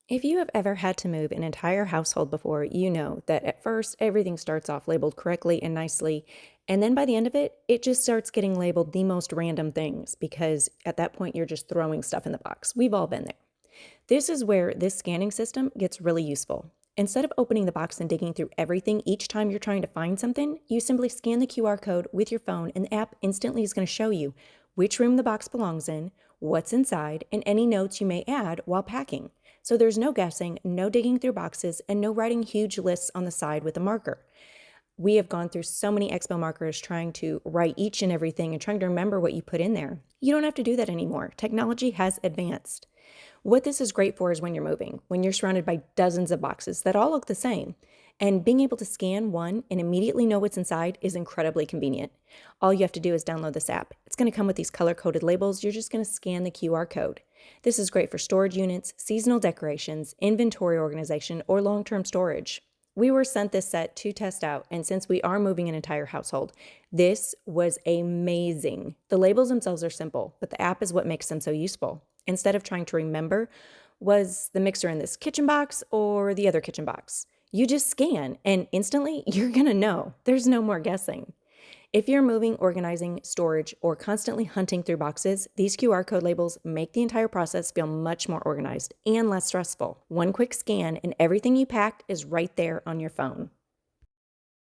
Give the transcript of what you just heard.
If you have ever had to move an entire household before, you know that at first everything starts off labeled correctly and nicely, and then by the end of it, it just starts getting labeled the most random things because at that point you're just throwing stuff in the box. We've all been there. This is where this scanning system gets really useful. Instead of opening the box and digging through everything each time you're trying to find something, you simply scan the QR code with your phone and the app instantly is going to show you which room the box belongs in, what's inside, and any notes you may add while packing. So there's no guessing, no digging through boxes, and no writing huge lists on the side with a marker. We have gone through so many expo markers trying to write each and everything and trying to remember what you put in there. You don't have to do that anymore. Technology has advanced. What this is great for is when you're moving, when you're surrounded by dozens of boxes that all look the same. And being able to scan one and immediately know what's inside is incredibly convenient. All you have to do is download this app. It's going to come with these color-coded labels. You're just going to scan the QR code. This is great for storage units, seasonal decorations, inventory organization, or long-term storage. We were sent this set to test out, and since we are moving an entire household, this was amazing. The labels themselves are simple, but the app is what makes them so useful. Instead of trying to remember, was the mixer in this kitchen box or the other kitchen box? You just scan, and instantly you're gonna know. There's no more guessing. If you're moving, organizing, storage, or constantly hunting through boxes, these QR code labels make the entire process feel much more organized and less stressful. One quick scan and everything you packed is right there on your phone.